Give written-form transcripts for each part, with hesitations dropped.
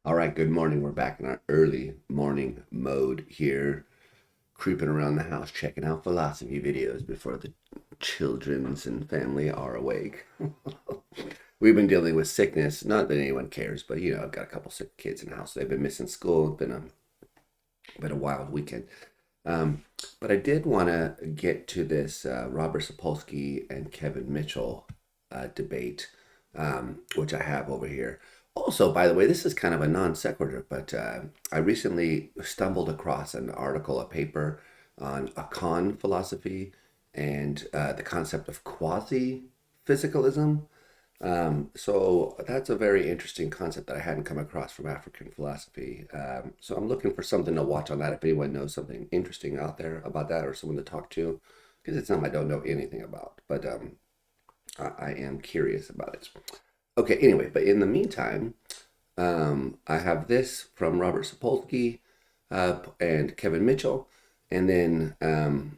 All right, good morning. We're back in our early morning mode here, creeping around the house, checking out philosophy videos before the children's and family are awake. We've been dealing with sickness, not that anyone cares, but I've got a couple sick kids in the house. They've been missing school. It's been a wild weekend. Um, but I did want to get to this Robert Sapolsky and Kevin Mitchell debate, which I have over here. Also, by the way, this is kind of a non sequitur, but I recently stumbled across an article, a paper on Akan philosophy and the concept of quasi physicalism. So that's a very interesting concept that I hadn't come across from African philosophy. So I'm looking for something to watch on that. If anyone knows something interesting out there about that or someone to talk to, because it's something I don't know anything about, but I am curious about it. Okay, anyway, but in the meantime, I have this from Robert Sapolsky and Kevin Mitchell, and then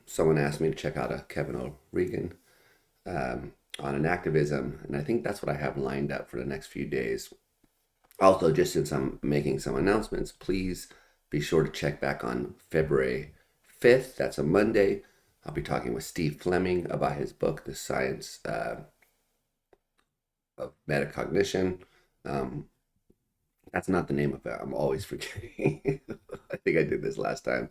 someone asked me to check out a Kevin O'Regan on an activism, and I think that's what I have lined up for the next few days. Also, just since I'm making some announcements, please be sure to check back on February 5th. That's a Monday. I'll be talking with Steve Fleming about his book, The Science of Metacognition. Um, that's not the name of it. I'm always forgetting. I think I did this last time.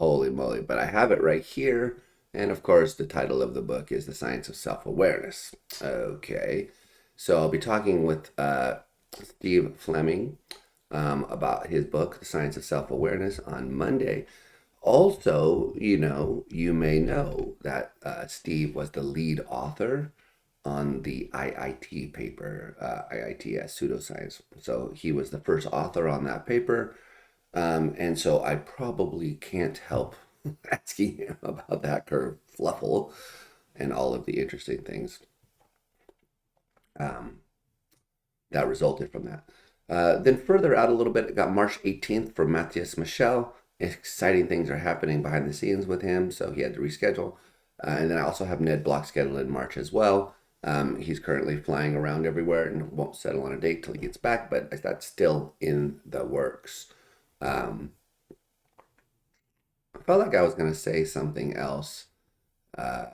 Holy moly. But I have it right here. And of course, the title of the book is The Science of Self Awareness. Okay. So I'll be talking with Steve Fleming about his book, The Science of Self Awareness, on Monday. Also, you may know that Steve was the lead author on the IIT paper, IITS pseudoscience. So he was the first author on that paper. And so I probably can't help asking him about that kerfluffle and all of the interesting things um, that resulted from that. Then further out a little bit, it got March 18th for Matthias Michel. Exciting things are happening behind the scenes with him, so he had to reschedule. And then I also have Ned Block scheduled in March as well. He's currently flying around everywhere and won't settle on a date till he gets back, but that's still in the works. Um, I felt like I was going to say something else. Uh,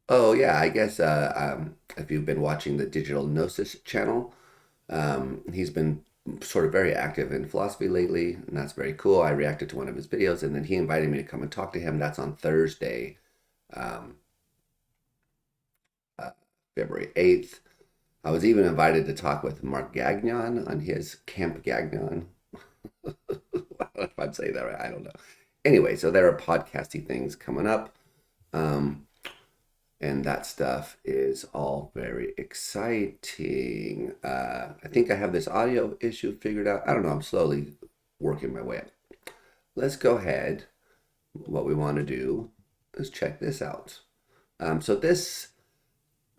oh, yeah, I guess if you've been watching the Digital Gnosis channel, he's been sort of very active in philosophy lately, and that's very cool. I reacted to one of his videos, and then he invited me to come and talk to him. That's on Thursday, um, uh, February 8th. I was even invited to talk with Mark Gagnon on his Camp Gagnon. I don't know if I'm saying that right. I don't know. Anyway, so there are podcasty things coming up. Um, and that stuff is all very exciting. I think I have this audio issue figured out. I don't know. I'm slowly working my way up. Let's go ahead. What we want to do is check this out. So this,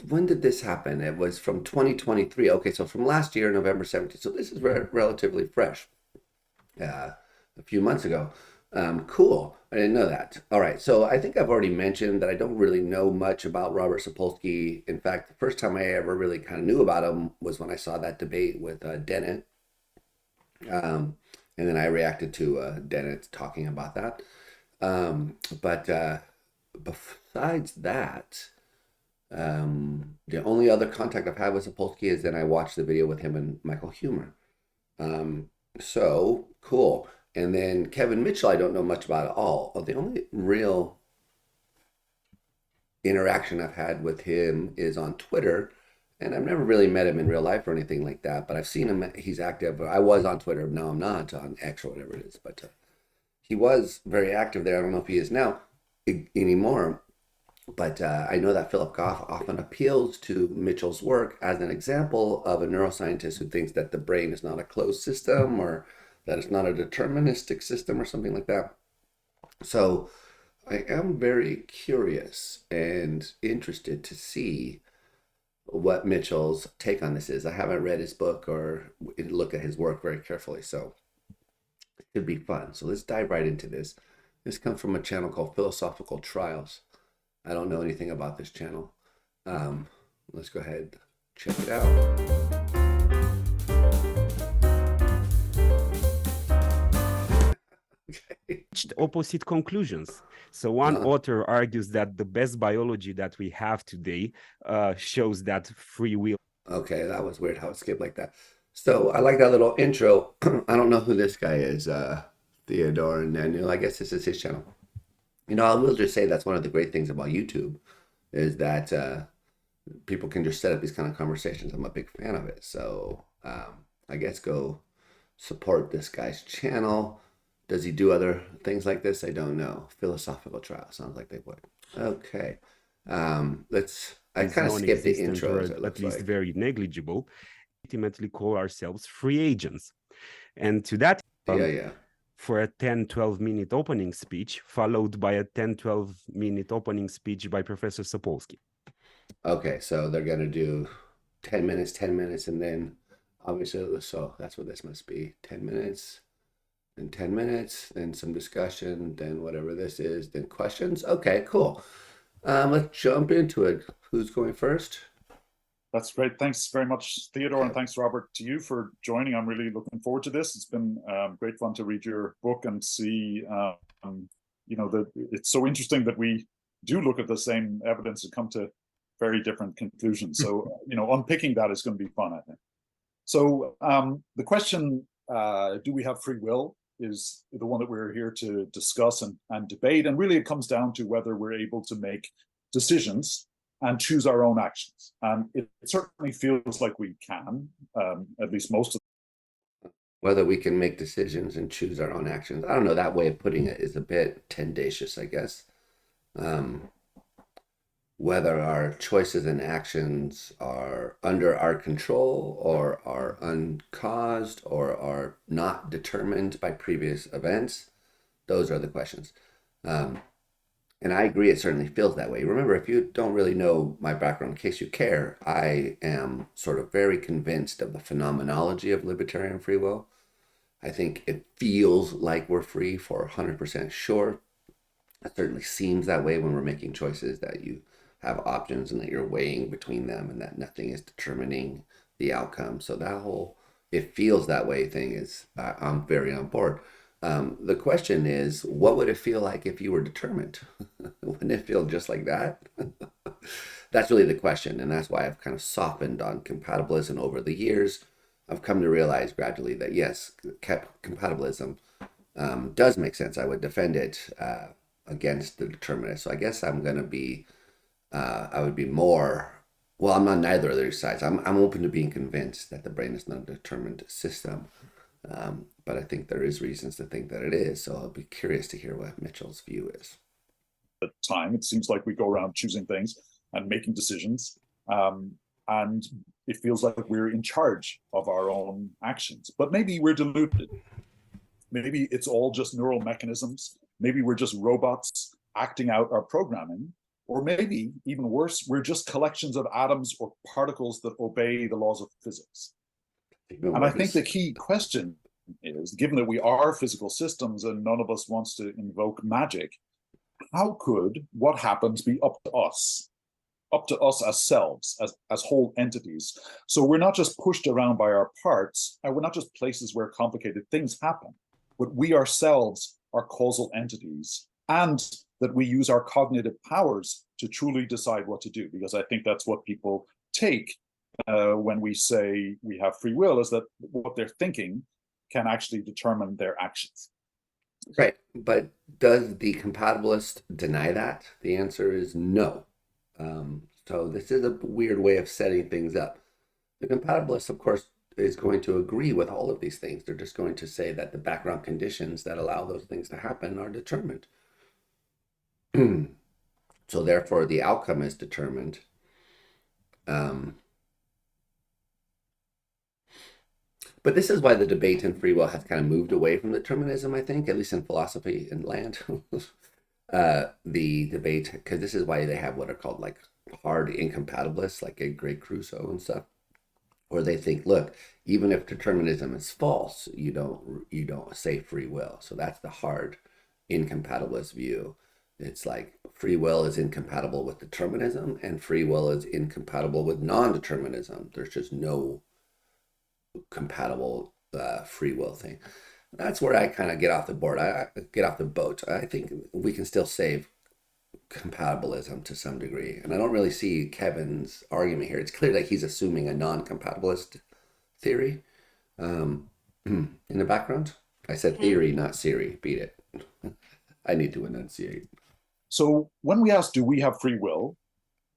when did this happen? It was from 2023. Okay, so from last year, November 17th. So this is relatively fresh. A few months ago. Cool. I didn't know that. All right. So I think I've already mentioned that I don't really know much about Robert Sapolsky. In fact, the first time I ever really kind of knew about him was when I saw that debate with Dennett. And then I reacted to Dennett talking about that. But besides that, the only other contact I've had with Sapolsky is then I watched the video with him and Michael Humer. So cool. And then Kevin Mitchell, I don't know much about at all. The only real interaction I've had with him is on Twitter. And I've never really met him in real life or anything like that, but I've seen him. He's active. I was on Twitter. Now I'm not on X or whatever it is, but he was very active there. I don't know if he is now anymore, but I know that Philip Goff often appeals to Mitchell's work as an example of a neuroscientist who thinks that the brain is not a closed system or that it's not a deterministic system or something like that. So I am very curious and interested to see what Mitchell's take on this is. I haven't read his book or looked at his work very carefully, so it could be fun. So let's dive right into this. This comes from a channel called Philosophical Trials. I don't know anything about this channel. Let's go ahead. Check it out. Okay. Opposite conclusions. So one author argues that the best biology that we have today shows that free will. Okay, that was weird how it skipped like that. So I like that little intro. I don't know who this guy is, Theodore and Daniel. I guess this is his channel. You know, I will just say that's one of the great things about YouTube is that people can just set up these kind of conversations. I'm a big fan of it. So I guess go support this guy's channel. Does he do other things like this? I don't know. Philosophical trial sounds like they would. Okay. I kind of skipped the intro, or at least very negligible. Ultimately call ourselves free agents. And to that, for a 10-12 minute opening speech, followed by a 10-12 minute opening speech by Professor Sapolsky. Okay, so they're going to do 10 minutes, and then obviously, so that's what this must be, 10 minutes, then 10 minutes, then some discussion, then whatever this is, then questions. Okay, cool. Let's jump into it. Who's going first? That's great. Thanks very much, Theodore, and thanks, Robert, to you for joining. I'm really looking forward to this. It's been great fun to read your book and see, you know, that it's so interesting that we do look at the same evidence and come to very different conclusions. So, you know, unpicking that is going to be fun, I think. So the question, do we have free will, is the one that we're here to discuss and debate. And really it comes down to whether we're able to make decisions and choose our own actions. And it certainly feels like we can, at least most of them. Whether we can make decisions and choose our own actions. I don't know, that way of putting it is a bit tendacious, I guess. Whether our choices and actions are under our control or are uncaused or are not determined by previous events, those are the questions. And I agree, it certainly feels that way. Remember, if you don't really know my background, in case you care, I am sort of very convinced of the phenomenology of libertarian free will. I think it feels like we're free for 100% sure. It certainly seems that way when we're making choices, that you have options and that you're weighing between them and that nothing is determining the outcome. So that whole "it feels that way" thing is, I'm very on board. The question is, what would it feel like if you were determined? Wouldn't it feel just like that? That's really the question, and that's why I've kind of softened on compatibilism over the years. I've come to realize gradually that yes, compatibilism does make sense. I would defend it against the determinist. So I guess I'm going to be I would be more, well, I'm not neither of those sides. I'm open to being convinced that the brain is not a determined system. But I think there is reasons to think that it is. So I'll be curious to hear what Mitchell's view is. At the time, it seems like we go around choosing things and making decisions. And it feels like we're in charge of our own actions. But maybe we're deluded. Maybe it's all just neural mechanisms. Maybe we're just robots acting out our programming. Or maybe, even worse, we're just collections of atoms or particles that obey the laws of physics. And I think the key question is, given that we are physical systems and none of us wants to invoke magic, how could what happens be up to us as selves, as whole entities? So we're not just pushed around by our parts, and we're not just places where complicated things happen, but we ourselves are causal entities, and that we use our cognitive powers to truly decide what to do. Because I think that's what people take when we say we have free will, is that what they're thinking can actually determine their actions. Right, but does the compatibilist deny that? The answer is no. So this is a weird way of setting things up. The compatibilist, of course, is going to agree with all of these things. They're just going to say that the background conditions that allow those things to happen are determined. So therefore, the outcome is determined. But this is why the debate in free will has kind of moved away from determinism, I think, at least in philosophy and land. The debate, because this is why they have what are called like hard incompatibilists, like a Greg Crusoe and stuff, where they think, look, even if determinism is false, you don't say free will. So that's the hard incompatibilist view. It's like free will is incompatible with determinism, and free will is incompatible with non-determinism. There's just no compatible free will thing. That's where I kind of get off the board. I get off the boat. I think we can still save compatibilism to some degree, and I don't really see Kevin's argument here. It's clear that he's assuming a non-compatibilist theory in the background. I said theory, not Siri. Beat it. I need to enunciate. So when we ask, do we have free will?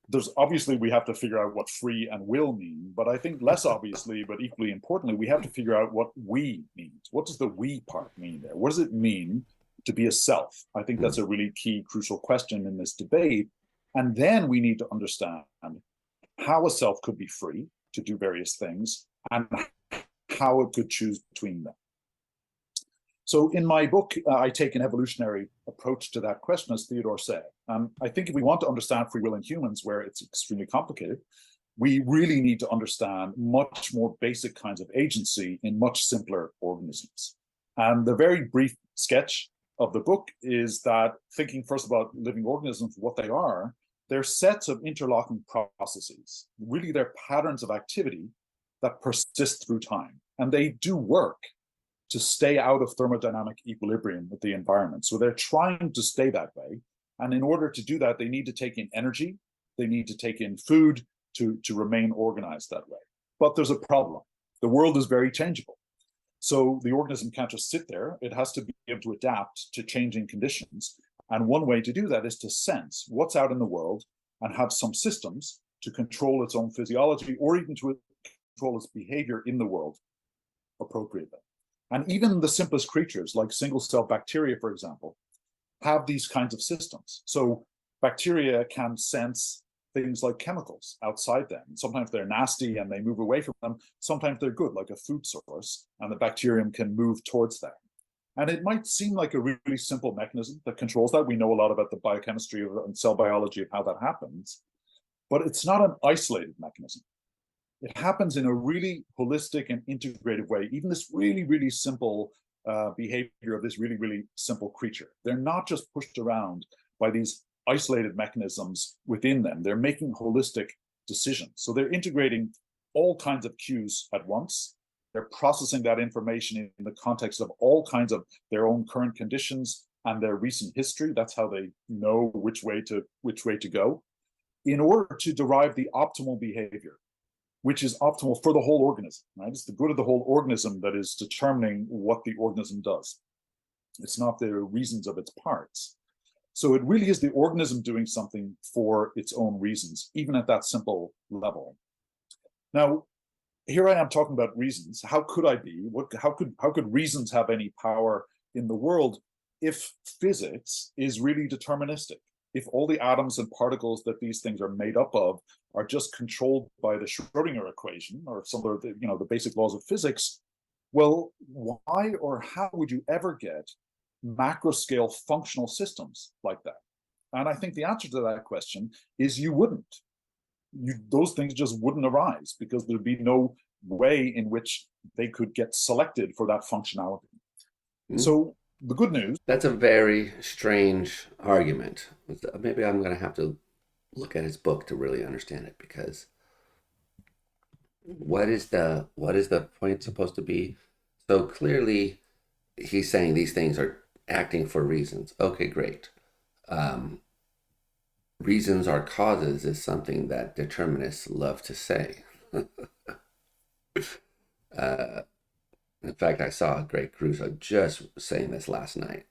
There's obviously, we have to figure out what free and will mean, but I think less obviously, but equally importantly, we have to figure out what we means. What does the we part mean there? What does it mean to be a self? I think that's a really key, crucial question in this debate. And then we need to understand how a self could be free to do various things and how it could choose between them. So in my book, I take an evolutionary approach to that question, as Theodore said. I think if we want to understand free will in humans, where it's extremely complicated, we really need to understand much more basic kinds of agency in much simpler organisms. And the very brief sketch of the book is that, thinking first about living organisms, what they are, they're sets of interlocking processes. Really, they're patterns of activity that persist through time. And they do work to stay out of thermodynamic equilibrium with the environment. So they're trying to stay that way. And in order to do that, they need to take in energy, they need to take in food to remain organized that way. But there's a problem. The world is very changeable. So the organism can't just sit there. It has to be able to adapt to changing conditions. And one way to do that is to sense what's out in the world and have some systems to control its own physiology, or even to control its behavior in the world appropriately. And even the simplest creatures, like single-cell bacteria, for example, have these kinds of systems. So bacteria can sense things like chemicals outside them. Sometimes they're nasty and they move away from them. Sometimes they're good, like a food source, and the bacterium can move towards them. And it might seem like a really simple mechanism that controls that. We know a lot about the biochemistry and cell biology of how that happens, but it's not an isolated mechanism. It happens in a really holistic and integrated way. Even this really, really simple behavior of this really, really simple creature. They're not just pushed around by these isolated mechanisms within them. They're making holistic decisions. So they're integrating all kinds of cues at once. They're processing that information in the context of all kinds of their own current conditions and their recent history. That's how they know which way to go, in order to derive the optimal behavior, which is optimal for the whole organism, right? It's the good of the whole organism that is determining what the organism does. It's not the reasons of its parts. So it really is the organism doing something for its own reasons, even at that simple level. Now, here I am talking about reasons. How could I be? How could reasons have any power in the world if physics is really deterministic? If all the atoms and particles that these things are made up of are just controlled by the Schrodinger equation or some of the, the basic laws of physics, well, why or how would you ever get macro scale functional systems like that? And I think the answer to that question is you wouldn't. Those things just wouldn't arise because there'd be no way in which they could get selected for that functionality. Mm-hmm. So the good news. That's a very strange argument. Maybe I'm going to have to look at his book to really understand it, because what is the point supposed to be? So clearly he's saying these things are acting for reasons. Okay, great. Reasons are causes is something that determinists love to say. In fact, I saw Greg Crusoe just saying this last night.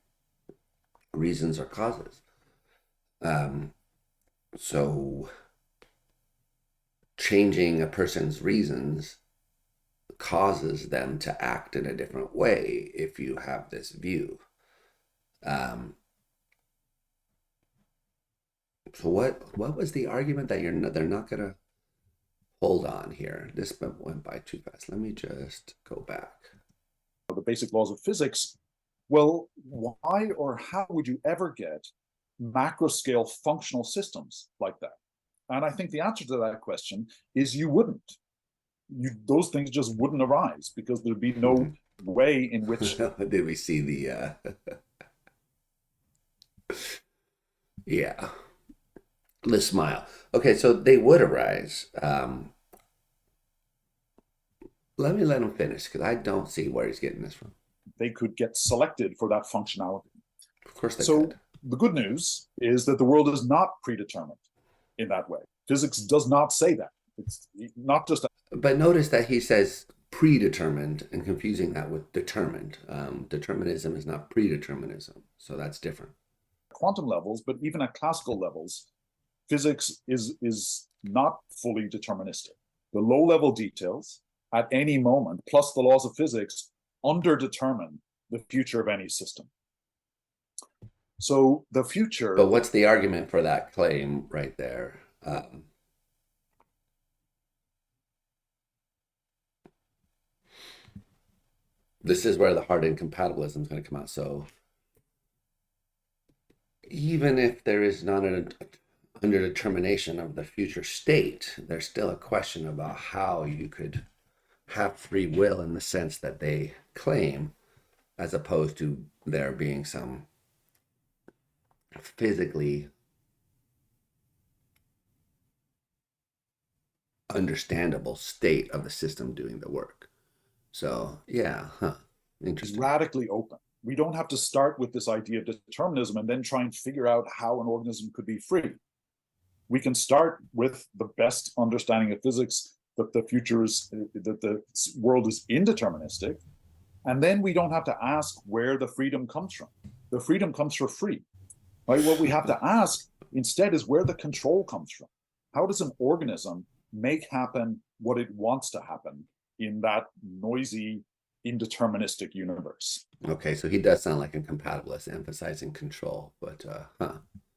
Reasons are causes. So changing a person's reasons causes them to act in a different way if you have this view. So what was the argument that they're not going to hold on here? This went by too fast. Let me just go back. The basic laws of physics. Well, why or how would you ever get macro scale functional systems like that? And I think the answer to that question is you wouldn't. Those things just wouldn't arise because there'd be no way in which. Did we see the Yeah. The smile. Okay, so they would arise. Let him finish because I don't see where he's getting this from. They could get selected for that functionality. Of course they So could. the good news is that the world is not predetermined in that way. Physics does not say that. It's not just. But notice that he says predetermined and confusing that with determined. Determinism is not predeterminism, so that's different. Quantum levels, but even at classical levels, physics is not fully deterministic. The low-level details at any moment, plus the laws of physics, underdetermine the future of any system. So the future. But what's the argument for that claim right there? This is where the hard incompatibilism is going to come out. So even if there is not an underdetermination of the future state, there's still a question about how you could have free will in the sense that they claim, as opposed to there being some physically understandable state of the system doing the work. So yeah, interesting. Is radically open. We don't have to start with this idea of determinism and then try and figure out how an organism could be free. We can start with the best understanding of physics, that the future is, that the world is indeterministic, and then we don't have to ask where the freedom comes from. The freedom comes for free, right? What we have to ask instead is where the control comes from. How does an organism make happen what it wants to happen in that noisy, indeterministic universe? Okay, so he does sound like a compatibilist, emphasizing control, but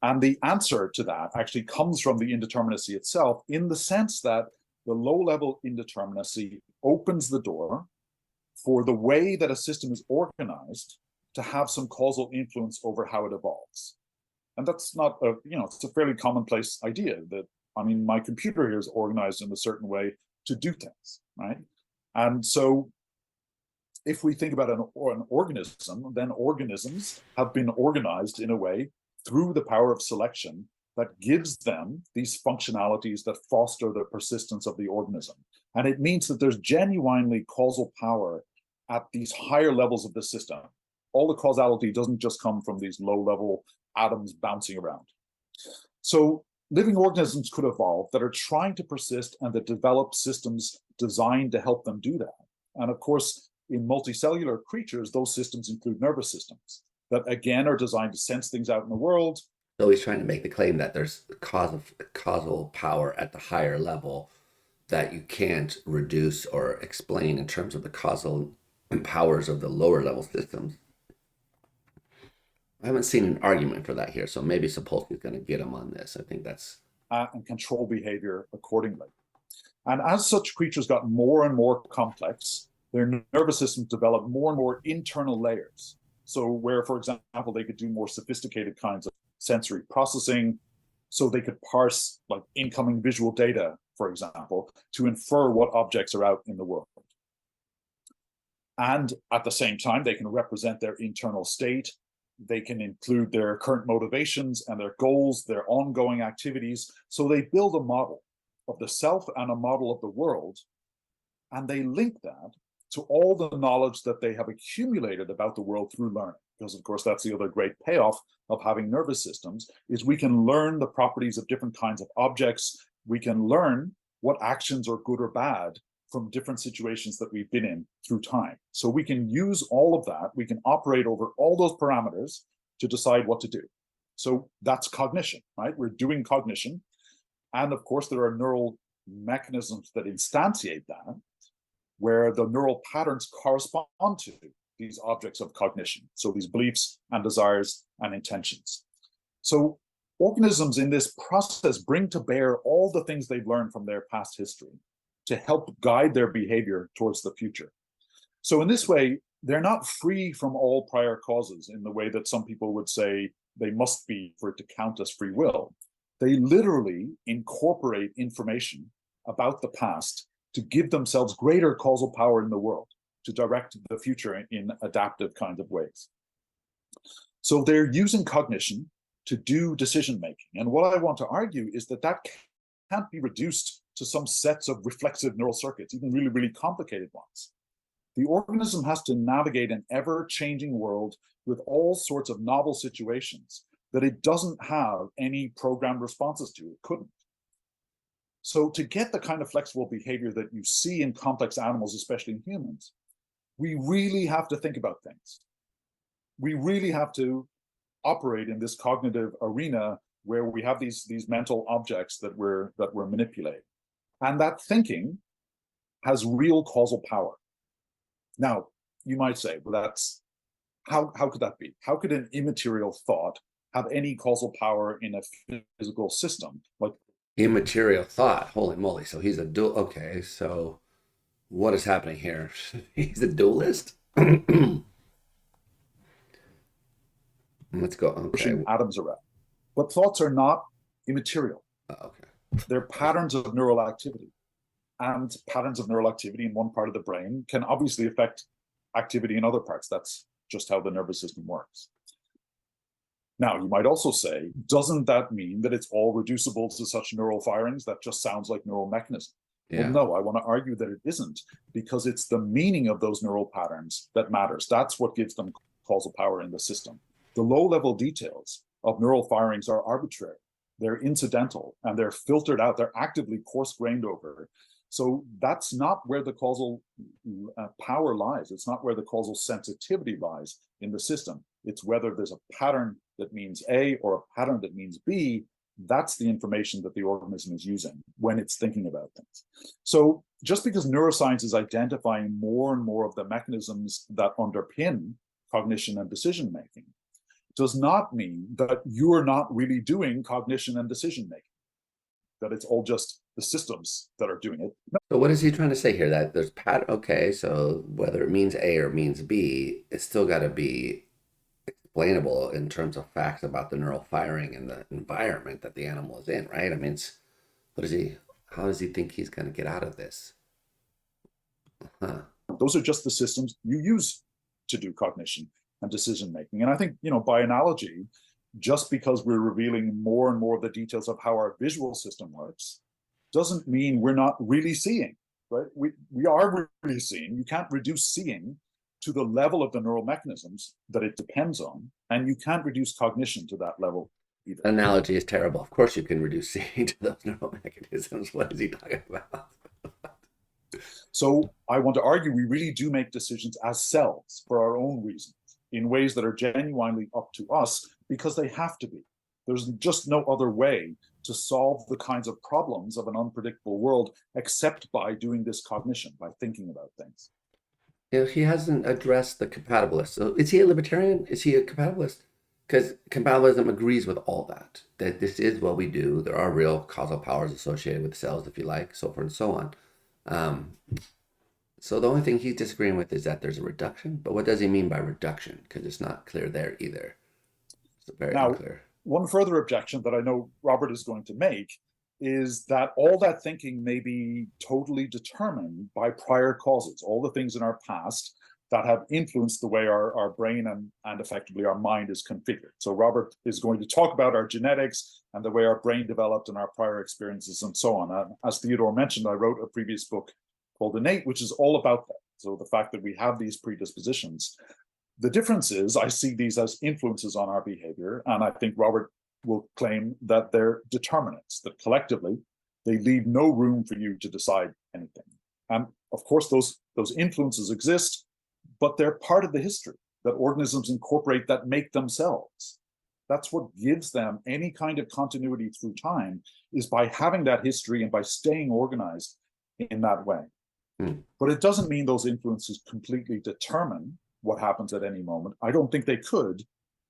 And the answer to that actually comes from the indeterminacy itself, in the sense that the low-level indeterminacy opens the door for the way that a system is organized to have some causal influence over how it evolves. And that's not a, it's a fairly commonplace idea that, I mean, my computer here is organized in a certain way to do things, right? And so if we think about an organism, then organisms have been organized in a way through the power of selection that gives them these functionalities that foster the persistence of the organism. And it means that there's genuinely causal power at these higher levels of the system. All the causality doesn't just come from these low-level atoms bouncing around. So living organisms could evolve that are trying to persist and that develop systems designed to help them do that. And of course, in multicellular creatures, those systems include nervous systems that, again, are designed to sense things out in the world. So he's trying to make the claim that there's causal power at the higher level that you can't reduce or explain in terms of the causal powers of the lower level systems. I haven't seen an argument for that here, so maybe Sapolsky is going to get him on this. I think that's... And control behavior accordingly. And as such creatures got more and more complex, their nervous systems developed more and more internal layers. So where, for example, they could do more sophisticated kinds of sensory processing, so they could parse like incoming visual data, for example, to infer what objects are out in the world. And at the same time, they can represent their internal state. They can include their current motivations and their goals, their ongoing activities. So they build a model of the self and a model of the world, and they link that to all the knowledge that they have accumulated about the world through learning. Because of course, that's the other great payoff of having nervous systems, is we can learn the properties of different kinds of objects. We can learn what actions are good or bad from different situations that we've been in through time. So we can use all of that. We can operate over all those parameters to decide what to do. So that's cognition, right? We're doing cognition. And of course, there are neural mechanisms that instantiate that, where the neural patterns correspond to these objects of cognition. So these beliefs and desires and intentions. So organisms in this process bring to bear all the things they've learned from their past history to help guide their behavior towards the future. So in this way, they're not free from all prior causes in the way that some people would say they must be for it to count as free will. They literally incorporate information about the past to give themselves greater causal power in the world, to direct the future in adaptive kinds of ways. So they're using cognition to do decision making. And what I want to argue is that that can't be reduced to some sets of reflexive neural circuits, even really, really complicated ones. The organism has to navigate an ever-changing world with all sorts of novel situations that it doesn't have any programmed responses to. It couldn't. So to get the kind of flexible behavior that you see in complex animals, especially in humans, we really have to think about things. We really have to operate in this cognitive arena where we have these mental objects that we're manipulating. And that thinking has real causal power. Now, you might say, well, that's how could that be? How could an immaterial thought have any causal power in a physical system? Like immaterial thought, holy moly. So he's a dual. Okay, so what is happening here? He's a dualist. Let's go. Okay. Atoms around. But thoughts are not immaterial. Okay. They're patterns of neural activity. And patterns of neural activity in one part of the brain can obviously affect activity in other parts. That's just how the nervous system works. Now, you might also say, doesn't that mean that it's all reducible to such neural firings? That just sounds like neural mechanism. Yeah. Well, no, I want to argue that it isn't, because it's the meaning of those neural patterns that matters. That's what gives them causal power in the system. The low-level details of neural firings are arbitrary. They're incidental, and they're filtered out. They're actively coarse-grained over. So that's not where the causal power lies. It's not where the causal sensitivity lies in the system. It's whether there's a pattern that means A or a pattern that means B. That's the information that the organism is using when it's thinking about things. So just because neuroscience is identifying more and more of the mechanisms that underpin cognition and decision-making does not mean that you're not really doing cognition and decision-making, that it's all just the systems that are doing it. No. So what is he trying to say here? That there's okay, so whether it means A or means B, it's still got to be explainable in terms of facts about the neural firing and the environment that the animal is in, right? I mean, how does he think he's going to get out of this? Those are just the systems you use to do cognition and decision making. And I think, by analogy, just because we're revealing more and more of the details of how our visual system works doesn't mean we're not really seeing, right? We are really seeing. You can't reduce seeing to the level of the neural mechanisms that it depends on, and you can't reduce cognition to that level either. Analogy is terrible. Of course you can reduce seeing to those neural mechanisms. What is he talking about? So I want to argue we really do make decisions as selves for our own reasons, in ways that are genuinely up to us, because they have to be. There's just no other way to solve the kinds of problems of an unpredictable world except by doing this cognition, by thinking about things. He hasn't addressed the compatibilist. So is he a libertarian? Is he a compatibilist? Because compatibilism agrees with all that this is what we do. There are real causal powers associated with cells, if you like, so forth and so on. So the only thing he's disagreeing with is that there's a reduction. But what does he mean by reduction? Because it's not clear there either. It's very unclear. One further objection that I know Robert is going to make is that all that thinking may be totally determined by prior causes, all the things in our past that have influenced the way our brain and effectively our mind is configured. So Robert is going to talk about our genetics and the way our brain developed and our prior experiences and so on. As Theodore mentioned, I wrote a previous book called Innate, which is all about that. So the fact that we have these predispositions. The difference is I see these as influences on our behavior, and I think Robert will claim that they're determinants, that collectively they leave no room for you to decide anything. And of course, those influences exist, but they're part of the history that organisms incorporate that make themselves. That's what gives them any kind of continuity through time, is by having that history and by staying organized in that way. But it doesn't mean those influences completely determine what happens at any moment. I don't think they could,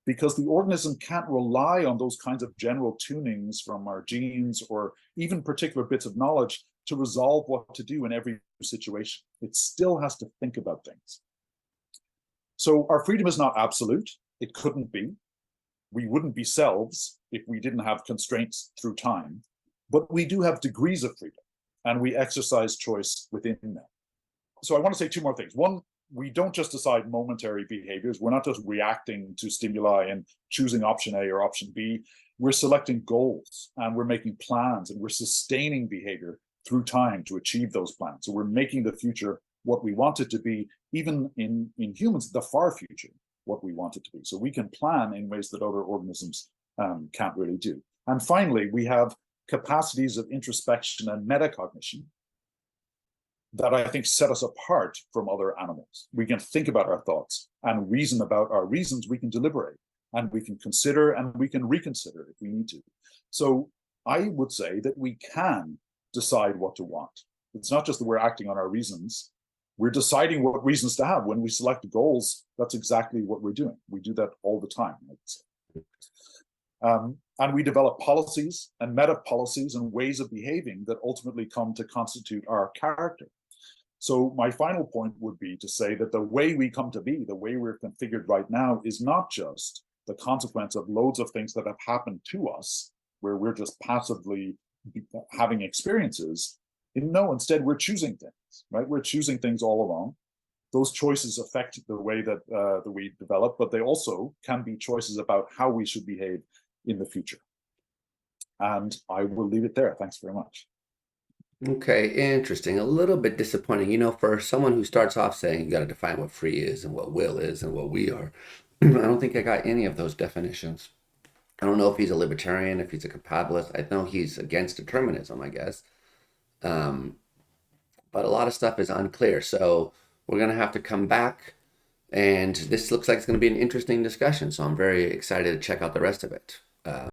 because the organism can't rely on those kinds of general tunings from our genes or even particular bits of knowledge to resolve what to do in every situation. It still has to think about things. So our freedom is not absolute. It couldn't be. We wouldn't be selves if we didn't have constraints through time, but we do have degrees of freedom, and we exercise choice within them. So I want to say two more things. One, we don't just decide momentary behaviors. We're not just reacting to stimuli and choosing option A or option B. We're selecting goals, and we're making plans, and we're sustaining behavior through time to achieve those plans. So we're making the future what we want it to be, even in humans, the far future, what we want it to be. So we can plan in ways that other organisms can't really do. And finally, we have capacities of introspection and metacognition that I think set us apart from other animals. We can think about our thoughts and reason about our reasons. We can deliberate, and we can consider, and we can reconsider if we need to. So I would say that we can decide what to want. It's not just that we're acting on our reasons. We're deciding what reasons to have. When we select goals, that's exactly what we're doing. We do that all the time, I would say. And we develop policies and meta policies and ways of behaving that ultimately come to constitute our character. So my final point would be to say that the way we come to be, the way we're configured right now, is not just the consequence of loads of things that have happened to us, where we're just passively having experiences. No, instead, we're choosing things, right? We're choosing things all along. Those choices affect the way that we develop, but they also can be choices about how we should behave in the future. And I will leave it there. Thanks very much. Okay, interesting. A little bit disappointing. You know, for someone who starts off saying you got to define what free is and what will is and what we are, I don't think I got any of those definitions. I don't know if he's a libertarian, if he's a compatibilist. I know he's against determinism, I guess. But a lot of stuff is unclear. So we're going to have to come back. And this looks like it's going to be an interesting discussion. So I'm very excited to check out the rest of it.